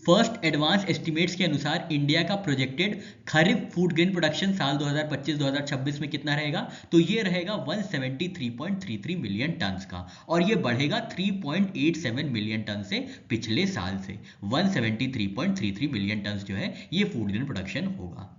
First advance estimates के अनुसार India का प्रोजेक्टेड खरीफ फूड ग्रेन प्रोडक्शन साल 2025-2026 में कितना रहेगा? तो ये रहेगा 173.33 मिलियन टन्स का, और ये बढ़ेगा 3.87 मिलियन टन से पिछले साल से। 173.33 मिलियन टन्स जो है ये फूड ग्रेन प्रोडक्शन होगा।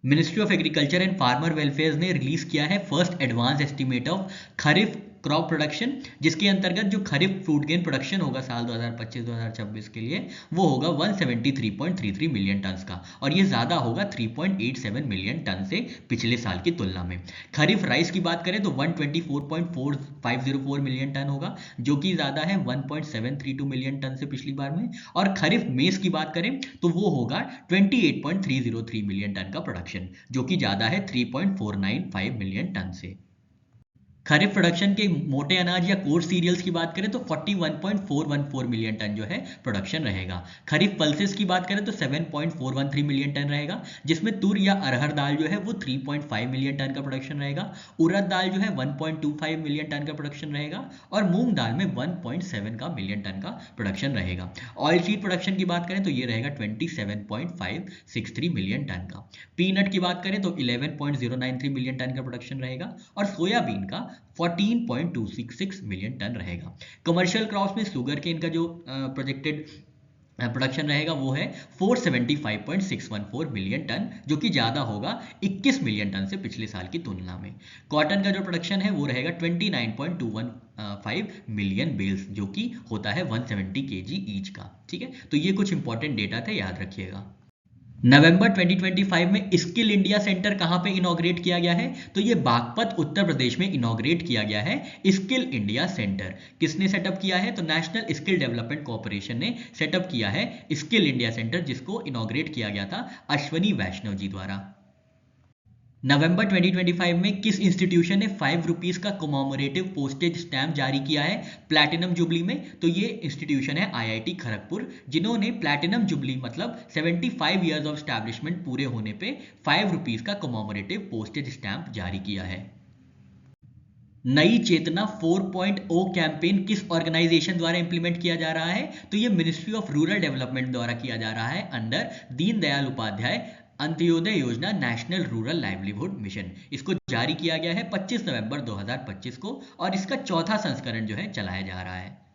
Ministry of agriculture and farmer welfare ने रिलीज किया है first advance estimate of kharif crop production, जिसके अंतर्गत जो खरीफ फूड ग्रेन प्रोडक्शन होगा साल 2025-2026 के लिए वो होगा 173.33 मिलियन टन का, और ये ज़्यादा होगा 3.87 मिलियन टन से पिछले साल की तुलना में। खरीफ राइस की बात करें तो 124.4504 मिलियन टन होगा, जो कि ज़्यादा है 1.732 मिलियन टन से पिछली बार में। और खरीफ मेज की बात करें तो वो होगा 28.303 मिलियन टन का प्रोडक्शन, जो कि ज़्यादा है 3.495 मिलियन टन से। खरीफ प्रोडक्शन के मोटे अनाज या कोर्स सीरियल्स की बात करें तो 41.414 मिलियन टन जो है प्रोडक्शन रहेगा। खरीफ पल्सेस की बात करें तो 7.413 मिलियन टन रहेगा, जिसमें तुर या अरहर दाल जो है वो 3.5 मिलियन टन का प्रोडक्शन रहेगा। उड़द दाल जो है 1.25 मिलियन टन का प्रोडक्शन रहेगा, और मूंग दाल में 1.7 का मिलियन टन का प्रोडक्शन रहेगा। ऑयल सीड प्रोडक्शन की बात करें तो ये रहेगा 27.563 मिलियन टन का। पीनट की बात करें तो 11.093 मिलियन टन का प्रोडक्शन रहेगा, और सोयाबीन का 14.266 मिलियन टन रहेगा। कमर्शियल क्रॉप्स में शुगर केन का जो प्रोजेक्टेड प्रोडक्शन रहेगा वो है 475.614 मिलियन टन, जो कि ज़्यादा होगा 21 मिलियन टन से पिछले साल की तुलना में। कॉटन का जो प्रोडक्शन है वो रहेगा 29.215 मिलियन बेल्स, जो कि होता है 170 केजी ईच का। ठीक है, तो ये कुछ इंपॉर्टेंट डेटा थे, याद रखिएगा। नवंबर 2025 में स्किल इंडिया सेंटर कहां पे इनॉग्रेट किया गया है? तो ये बागपत उत्तर प्रदेश में इनॉग्रेट किया गया है स्किल इंडिया सेंटर। किसने सेटअप किया है? तो नेशनल स्किल डेवलपमेंट कॉर्पोरेशन ने सेटअप किया है स्किल इंडिया सेंटर, जिसको इनॉग्रेट किया गया था अश्वनी वैष्णव जी द्वारा। नवंबर 2025 में किस इंस्टीट्यूशन ने 5 रुपीज का कॉमोमरेटिव पोस्टेज स्टैम्प जारी किया है प्लैटिनम जुबली में? तो ये इंस्टीट्यूशन है आईआईटी खड़गपुर, जिन्होंने प्लैटिनम जुबली मतलब 75 इयर्स ऑफ स्टैब्लिशमेंट पूरे होने पे 5 रुपीज का कॉमोमरेटिव पोस्टेज स्टैम्प जारी किया है। नई चेतना 4.0 कैंपेन किस ऑर्गेनाइजेशन द्वारा इंप्लीमेंट किया जा रहा है? तो ये मिनिस्ट्री ऑफ रूरल डेवलपमेंट द्वारा किया जा रहा है अंडर दीनदयाल उपाध्याय अंत्योदय योजना नेशनल रूरल लाइवलीहुड मिशन। इसको जारी किया गया है 25 नवंबर 2025 को, और इसका चौथा संस्करण जो है चलाया जा रहा है।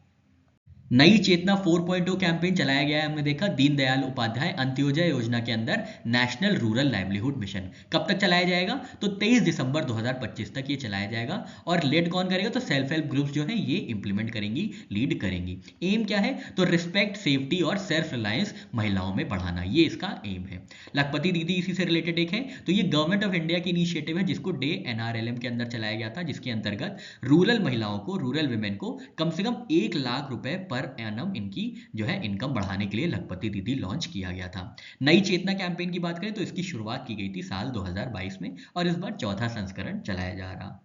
नई चेतना 4.0 कैंपेन चलाया गया है, हमने देखा दीनदयाल उपाध्याय अंत्योदय योजना के अंदर नेशनल रूरल लाइवलीहुड मिशन। कब तक चलाया जाएगा? तो 23 दिसंबर 2025 तक ये चलाया जाएगा, और लीड कौन करेगा? तो सेल्फ हेल्प ग्रुप्स जो है ये इंप्लीमेंट करेंगी, लीड करेंगी। एम क्या है? तो रिस्पेक्ट, सेफ्टी और सेल्फ रिलायंस महिलाओं में बढ़ाना, ये इसका एम है। लखपति दीदी इसी से रिलेटेड एक है, तो ये गवर्नमेंट ऑफ इंडिया की इनिशिएटिव है, जिसको डे एनआरएलएम के अंदर चलाया गया था, जिसके अंतर्गत रूरल महिलाओं को, रूरल वुमेन को कम से कम 1 लाख रुपए पर एनम इनकी जो है इनकम बढ़ाने के लिए लखपति दीदी लॉन्च किया गया था। नई चेतना कैंपेन की बात करें तो इसकी शुरुआत की गई थी साल 2022 में, और इस बार चौथा संस्करण चलाया जा रहा।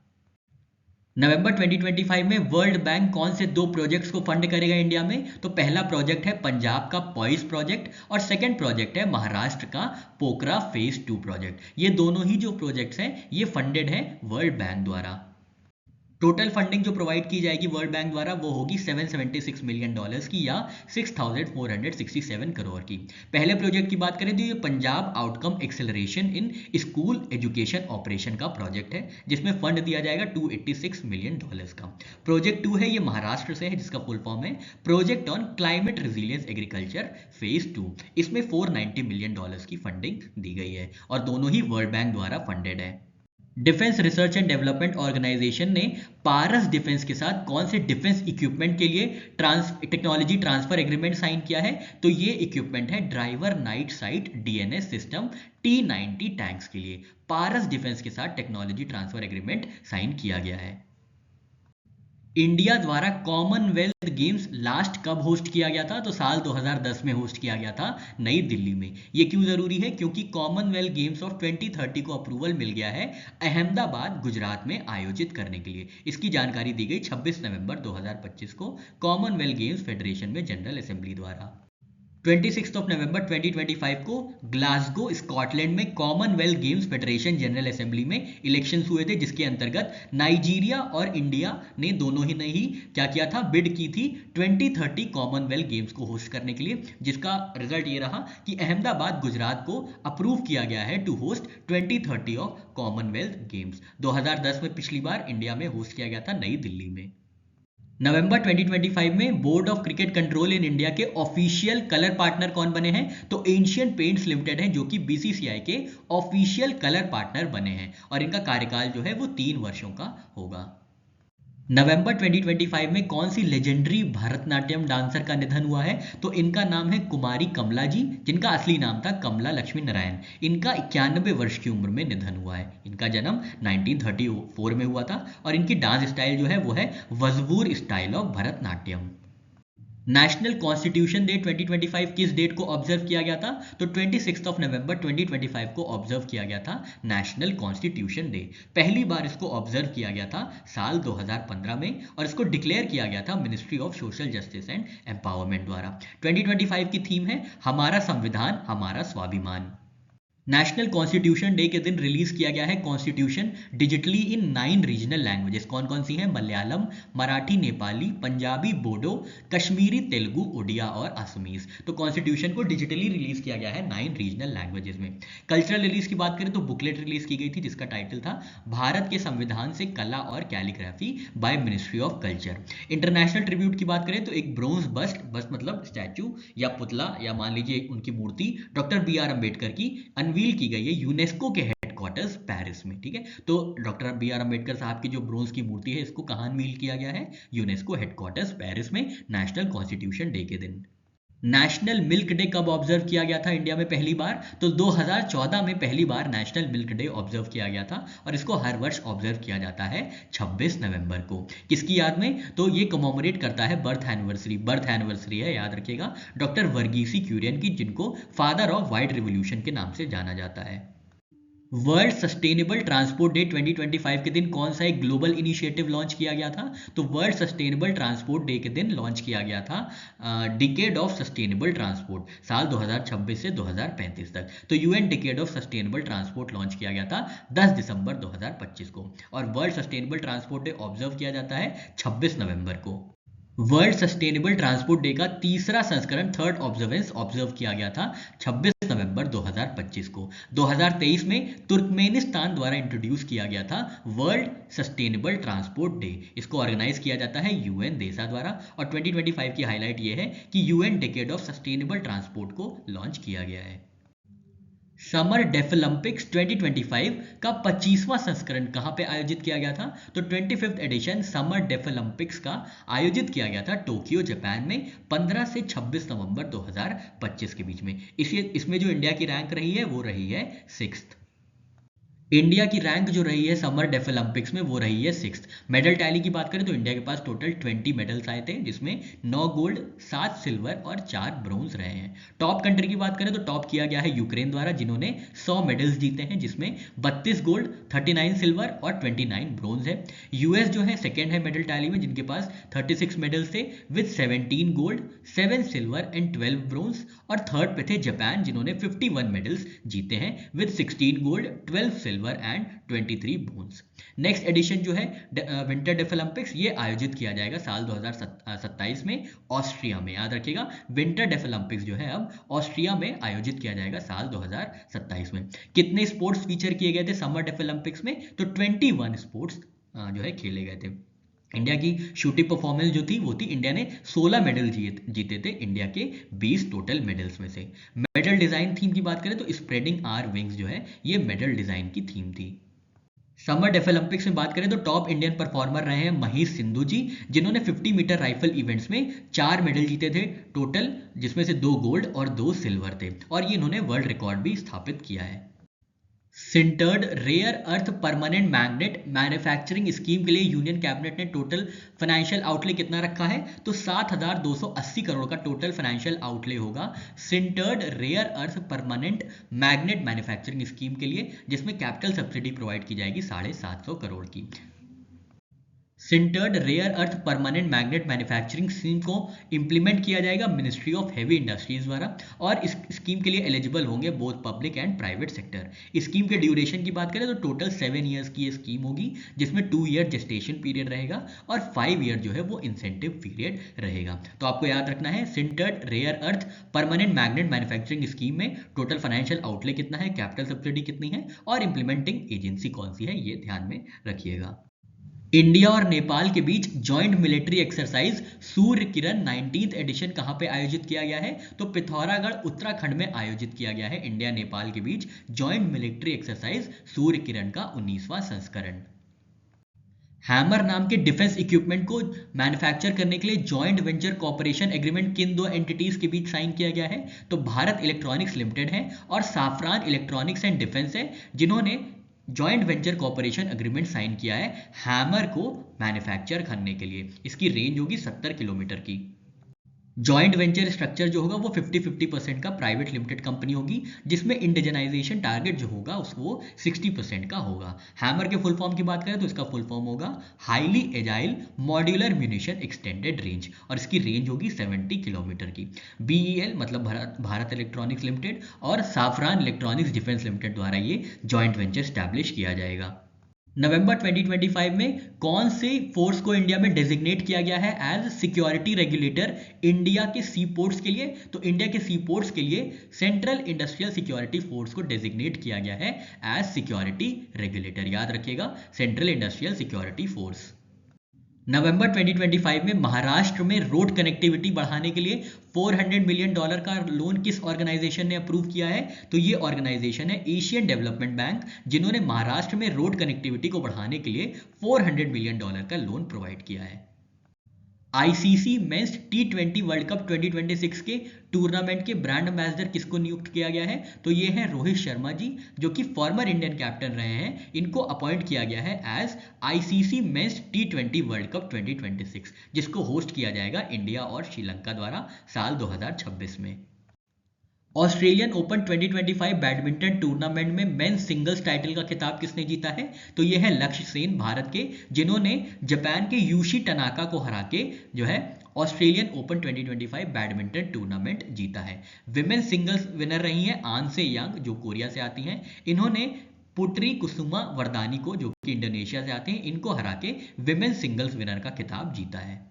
नवंबर 2025 में वर्ल्ड बैंक कौन से 2 प्रोजेक्ट्स को फंड करेगा इंडिया में? तो पहला प्रोजेक्ट है पंजाब का पॉइस प्रोजेक्ट, और सेकंड प्रोजेक्ट है महाराष्ट्र का पोखरा फेज 2 प्रोजेक्ट। ये दोनों ही जो प्रोजेक्ट्स हैं ये फंडेड है वर्ल्ड बैंक द्वारा। टोटल फंडिंग जो प्रोवाइड की जाएगी वर्ल्ड बैंक द्वारा वो होगी $776 मिलियन की, या 6,467 करोड़ की। पहले प्रोजेक्ट की बात करें तो ये Punjab outcome acceleration in school education operation का प्रोजेक्ट है, जिसमें फंड दिया जाएगा $286 मिलियन का। प्रोजेक्ट 2 है, ये महाराष्ट्र से है, जिसका फुल फॉर्म है project on climate resilience agriculture phase 2। इसमें $490 मिलियन की फंडिंग दी गई है, और दोनों ही वर्ल्ड बैंक द्वारा फंडेड है। Defence research and development organisation ने पारस डिफेंस के साथ कौन से डिफेंस इक्विपमेंट के लिए टेक्नोलॉजी ट्रांसफर एग्रीमेंट साइन किया है? तो ये इक्विपमेंट है driver night sight DNS system T90 tanks के लिए पारस डिफेंस के साथ टेक्नोलॉजी ट्रांसफर एग्रीमेंट साइन किया गया है। इंडिया द्वारा कॉमनवेल्थ गेम्स लास्ट कब होस्ट किया गया था? तो साल 2010 में होस्ट किया गया था नई दिल्ली में। ये क्यों जरूरी है? क्योंकि कॉमनवेल्थ गेम्स ऑफ 2030 को अप्रूवल मिल गया है अहमदाबाद गुजरात में आयोजित करने के लिए। इसकी जानकारी दी गई 26 नवंबर 2025 को कॉमनवेल्थ गेम्स फेडरेशन में जनरल असेंबली द्वारा। 26 नवंबर 2025 को ग्लासगो स्कॉटलैंड में Commonwealth games federation general assembly में इलेक्शंस हुए थे, जिसके अंतर्गत नाइजीरिया और इंडिया ने दोनों ही नहीं क्या किया था, बिड की थी 2030 कॉमनवेल्थ गेम्स को होस्ट करने के लिए, जिसका रिजल्ट ये रहा कि अहमदाबाद गुजरात को अप्रूव किया गया है to host 2030 of commonwealth games. 2010 में पिछली बार इंडिया में होस्ट किया गया था नई दिल्ली में। नवंबर 2025 में board of cricket control in India के ऑफिशियल कलर पार्टनर कौन बने हैं, तो एशियन पेंट्स लिमिटेड है, जो कि बीसीसीआई के ऑफिशियल कलर पार्टनर बने हैं और इनका कार्यकाल जो है वो 3 वर्षों का होगा। नवंबर 2025 में कौन सी लेजेंडरी भरतनाट्यम डांसर का निधन हुआ है, तो इनका नाम है कुमारी कमला जी, जिनका असली नाम था कमला लक्ष्मी नारायण। इनका 91 वर्ष की उम्र में निधन हुआ है। इनका जन्म 1934 में हुआ था और इनकी डांस स्टाइल जो है वो है Vazhuvoor style of Bharatanatyam. National constitution day 2025 किस डेट को ऑब्जर्व किया गया था, तो 26 नवंबर 2025 को ऑब्जर्व किया गया था नेशनल कॉन्स्टिट्यूशन डे। पहली बार इसको ऑब्जर्व किया गया था साल 2015 में और इसको डिक्लेयर किया गया था ministry of social justice and empowerment द्वारा। 2025 की थीम है हमारा संविधान हमारा स्वाभिमान। नेशनल कॉन्स्टिट्यूशन डे के दिन रिलीज किया गया है constitution digitally in 9 regional languages. कौन कौन सी हैं, मलयालम, मराठी, नेपाली, पंजाबी, बोडो, कश्मीरी, तेलुगु, उड़िया और असमीज। तो कॉन्स्टिट्यूशन को डिजिटली रिलीज किया गया है 9 रीजनल लैंग्वेजेस में। कल्चरल रिलीज की बात करें तो बुकलेट रिलीज की गई थी जिसका टाइटल था भारत के संविधान से कला और calligraphy by ministry of culture. International tribute की बात करें तो एक ब्रोंज बस्ट मतलब स्टैचू या पुतला या मान लीजिए उनकी मूर्ति डॉक्टर BR अम्बेडकर की अनवील की गई है यूनेस्को के हेडक्वार्टर्स पेरिस में। ठीक है, तो डॉक्टर BR अम्बेडकर साहब की जो ब्रोंज की मूर्ति है इसको कहां अनवील किया गया है, यूनेस्को हेडक्वार्टर्स पेरिस में नेशनल कॉन्स्टिट्यूशन डे के दिन। नेशनल मिल्क डे कब ऑब्जर्व किया गया था इंडिया में पहली बार, तो 2014 में पहली बार नेशनल मिल्क डे ऑब्जर्व किया गया था और इसको हर वर्ष ऑब्जर्व किया जाता है 26 नवंबर को। किसकी याद में, तो ये कमोमोरेट करता है बर्थ एनिवर्सरी है, याद रखिएगा, डॉक्टर वर्गीसी क्यूरियन की, जिनको फादर ऑफ व्हाइट रिवॉल्यूशन के नाम से जाना जाता है। वर्ल्ड सस्टेनेबल ट्रांसपोर्ट डे 2025 के दिन कौन सा एक ग्लोबल इनिशिएटिव लॉन्च किया गया था, तो वर्ल्ड सस्टेनेबल ट्रांसपोर्ट डे के दिन लॉन्च किया गया था डिकेड ऑफ सस्टेनेबल ट्रांसपोर्ट साल 2026 से 2035 तक। तो UN decade of sustainable transport launch किया गया था 10 दिसंबर 2025 को और world sustainable transport day observe किया जाता है 26 नवंबर को। वर्ल्ड सस्टेनेबल ट्रांसपोर्ट डे का तीसरा संस्करण थर्ड ऑब्जर्वेंस ऑब्जर्व किया गया था 26 नवंबर 2025 को। 2023 में तुर्कमेनिस्तान द्वारा इंट्रोड्यूस किया गया था वर्ल्ड सस्टेनेबल ट्रांसपोर्ट डे। इसको ऑर्गेनाइज किया जाता है यूएन देसा द्वारा और 2025 की हाईलाइट ये है कि UN decade of sustainable transport को लॉन्च किया गया है। समर डेफोलंपिक्स 2025 का 25वां संस्करण कहां पे आयोजित किया गया था, तो 25th एडिशन समर डेफोलंपिक्स का आयोजित किया गया था टोक्यो जापान में 15 से 26 नवंबर 2025 के बीच में। इसमें जो इंडिया की रैंक रही है वो रही है 6th। इंडिया की रैंक जो रही है समर डेफोलंपिक्स में वो रही है 6th। मेडल टैली की बात करें तो इंडिया के पास टोटल 20 मेडल्स आए थे, जिसमें 9 गोल्ड, 7 सिल्वर और 4 ब्रोंज रहे हैं। टॉप कंट्री की बात करें तो टॉप किया गया है यूक्रेन द्वारा, जिन्होंने 100 मेडल्स जीते हैं, जिसमें 32 गोल्ड, 39 सिल्वर और 29 ब्रोंज है। यूएस जो है सेकेंड है मेडल टैली में, जिनके पास 36 मेडल्स थे with 17 gold, 7 silver and 12 bronze. और थर्ड पे थे जापान, जिन्होंने 51 मेडल्स जीते हैं with 16 gold, 12 silver and 23 bronze. Next edition जो है विंटर डेफोलंपिक्स, ये आयोजित किया जाएगा साल 2027 में ऑस्ट्रिया में। याद रखिएगा, विंटर डेफोलंपिक्स जो है अब ऑस्ट्रिया में आयोजित किया जाएगा साल 2027 में। कितने स्पोर्ट्स फीचर किए गए थे समर डेफोलंपिक्स में, तो 21 स्पोर्ट्स जो है खेले गए थे। इंडिया की शूटिंग परफॉर्मेंस जो थी वो थी, इंडिया ने 16 मेडल जीते थे इंडिया के 20 टोटल मेडल्स में से। मेडल डिजाइन थीम की बात करें तो स्प्रेडिंग आवर विंग्स जो है ये मेडल डिजाइन की थीम थी। समर डेफोलंपिक्स में बात करें तो टॉप इंडियन परफॉर्मर रहे हैं महेश सिंधु जी, जिन्होंने 50 मीटर राइफल इवेंट्स में 4 मेडल जीते थे टोटल, जिसमें से 2 गोल्ड और 2 सिल्वर थे और ये इन्होंने वर्ल्ड रिकॉर्ड भी स्थापित किया है। Sintered rare earth permanent magnet manufacturing scheme के लिए यूनियन कैबिनेट ने टोटल फाइनेंशियल आउटले कितना रखा है, तो 7,280 करोड़ का टोटल फाइनेंशियल आउटले होगा sintered rare earth permanent magnet manufacturing scheme के लिए, जिसमें कैपिटल सब्सिडी प्रोवाइड की जाएगी 750 करोड़ की। Sintered rare earth permanent magnet manufacturing scheme को इंप्लीमेंट किया जाएगा मिनिस्ट्री ऑफ हेवी इंडस्ट्रीज द्वारा, और इस स्कीम के लिए एलिजिबल होंगे both public and private sector. Scheme के ड्यूरेशन की बात करें तो टोटल 7 ईयर्स की ये स्कीम होगी, जिसमें 2 ईयर जेस्टेशन पीरियड रहेगा और 5 ईयर जो है वो इंसेंटिव पीरियड रहेगा। तो आपको याद रखना है, sintered rare earth permanent magnet manufacturing scheme में टोटल फाइनेंशियल आउटले कितना है, कैपिटल सब्सिडी कितनी है और इंप्लीमेंटिंग एजेंसी कौन सी है, ये ध्यान में रखिएगा। इंडिया और नेपाल के बीच joint military exercise Surya Kiran 19th addition कहां पे आयोजित किया गया है, तो पिथौरागढ़ उत्तराखंड में आयोजित किया गया है इंडिया नेपाल के बीच joint military exercise Surya Kiran का 19वां संस्करण। हैमर नाम के डिफेंस इक्विपमेंट को मैन्युफैक्चर करने के लिए जॉइंट वेंचर कॉर्पोरेशन एग्रीमेंट किन दो एंटिटीज के बीच साइन किया गया है, तो भारत इलेक्ट्रॉनिक्स लिमिटेड है और साफरान इलेक्ट्रॉनिक्स एंड डिफेंस है, जिन्होंने joint venture corporation agreement sign किया है हैमर को मैन्युफैक्चर करने के लिए। इसकी रेंज होगी 70 किलोमीटर की। जॉइंट वेंचर स्ट्रक्चर जो होगा वो 50-50% का प्राइवेट लिमिटेड कंपनी होगी, जिसमें इंडिजनाइजेशन टारगेट जो होगा उसको 60% का होगा। हैमर के फुल फॉर्म की बात करें तो इसका फुल फॉर्म होगा highly agile modular munition extended range, और इसकी रेंज होगी 70 किलोमीटर की। BEL मतलब भारत इलेक्ट्रॉनिक्स लिमिटेड और साफरान इलेक्ट्रॉनिक्स डिफेंस लिमिटेड द्वारा ये जॉइंट वेंचर स्टैब्लिश किया जाएगा। नवंबर 2025 में कौन से फोर्स को इंडिया में डेजिग्नेट किया गया है एज सिक्योरिटी रेगुलेटर इंडिया के सी पोर्ट्स के लिए, तो इंडिया के सी पोर्ट्स के लिए सेंट्रल इंडस्ट्रियल सिक्योरिटी फोर्स को डेजिग्नेट किया गया है एज सिक्योरिटी रेगुलेटर। याद रखिएगा, सेंट्रल इंडस्ट्रियल सिक्योरिटी फोर्स। नवंबर 2025 में महाराष्ट्र में रोड कनेक्टिविटी बढ़ाने के लिए $400 मिलियन का लोन किस ऑर्गेनाइजेशन ने अप्रूव किया है, तो ये ऑर्गेनाइजेशन है एशियन डेवलपमेंट बैंक, जिन्होंने महाराष्ट्र में रोड कनेक्टिविटी को बढ़ाने के लिए $400 मिलियन का लोन प्रोवाइड किया है। ICC men's T20 world cup 2026 के टूर्नामेंट के ब्रांड एम्बेसडर किसको नियुक्त किया गया है, तो ये हैं रोहित शर्मा जी, जो कि फॉर्मर इंडियन कैप्टन रहे हैं। इनको अपॉइंट किया गया है as ICC men's T20 world cup 2026, जिसको होस्ट किया जाएगा इंडिया और श्रीलंका द्वारा साल 2026 में। ऑस्ट्रेलियन ओपन 2025 बैडमिंटन टूर्नामेंट में मेंस सिंगल्स टाइटल का खिताब किसने जीता है, तो यह है लक्ष्य सेन भारत के, जिन्होंने जापान के यूशी टनाका को हरा के जो है ऑस्ट्रेलियन ओपन 2025 बैडमिंटन टूर्नामेंट जीता है। विमेंस सिंगल्स विनर रही हैं आन से यांग, जो कोरिया से आती हैं। इन्होंने पुट्री कुसुमा वरदानी को, जो कि इंडोनेशिया से आते हैं, इनको हरा के विमेंस सिंगल्स विनर का खिताब जीता है।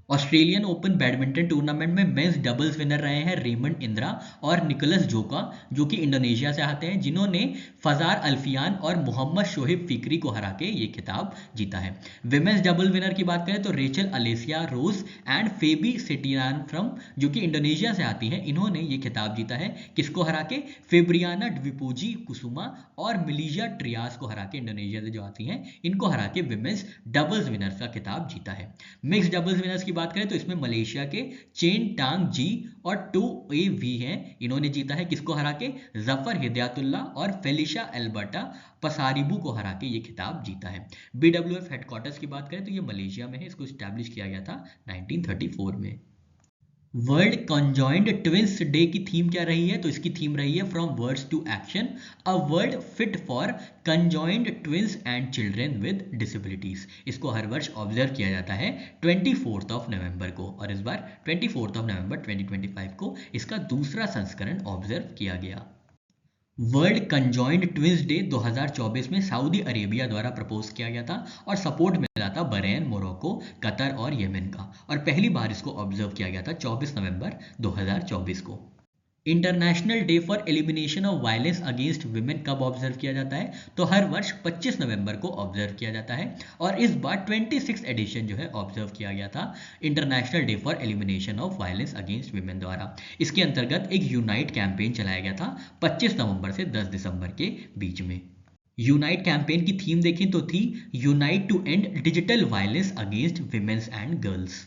ऑस्ट्रेलियन ओपन बैडमिंटन टूर्नामेंट में मेंस डबल्स विनर रहे हैं रेमंड इंद्रा और निकोलस जोका, जो कि इंडोनेशिया से आते हैं, जिन्होंने फजार अल्फियान और मोहम्मद शोहिब फिक्री को हरा के ये खिताब जीता है। विमेंस डबल विनर की बात करें तो रेचल अलेसिया रोज एंड फेबी सेटियानफ्रम, जो कि इंडोनेशिया से आती हैं, इन्होंने ये खिताब जीता है। किसको हरा के, फेब्रियाना डिविपूजी कुसुमा और मिलिजिया ट्रियास को हरा के, इंडोनेशिया से जो आती हैं, इनको हरा के विमेंस डबल्स विनर्स का खिताब जीता है। मिक्स डबल्स विनर्स की बात करें तो इसमें मलेशिया के चेन टांग जी और 2AV हैं, इन्होंने जीता है। किसको हरा के, जफर हिदायतुल्ला और फेलिशा एल्बर्टा पसारिबू को हरा के ये खिताब जीता है। BWF हेडक्वार्टर्स की बात करें तो ये मलेशिया में है, इसको स्टैब्लिश किया गया था 1934 में। वर्ल्ड कंजॉइंड ट्विंस डे की थीम क्या रही है, तो इसकी थीम रही है from words to action, a world fit for conjoined twins and children with disabilities. इसको हर वर्ष ऑब्जर्व किया जाता है 24 नवंबर को, और इस बार 24 नवंबर 2025 को इसका दूसरा संस्करण ऑब्जर्व किया गया। वर्ल्ड कंजॉइंड ट्विंस डे 2024 में सऊदी अरेबिया द्वारा प्रपोज किया गया था और सपोर्ट मिला था बहरीन, मोरक्को, कतर और यमन का, और पहली बार इसको ऑब्जर्व किया गया था 24 नवंबर 2024 को। International day for elimination of violence against women कब ऑब्जर्व किया जाता है, तो हर वर्ष 25 नवंबर को ऑब्जर्व किया जाता है, और इस बार 26 एडिशन जो है ऑब्जर्व किया गया था international day for elimination of violence against women द्वारा। इसके अंतर्गत एक यूनाइट कैंपेन चलाया गया था 25 नवंबर से 10 दिसंबर के बीच में। यूनाइट कैंपेन की थीम देखें तो थी unite to end digital violence against women's and girls.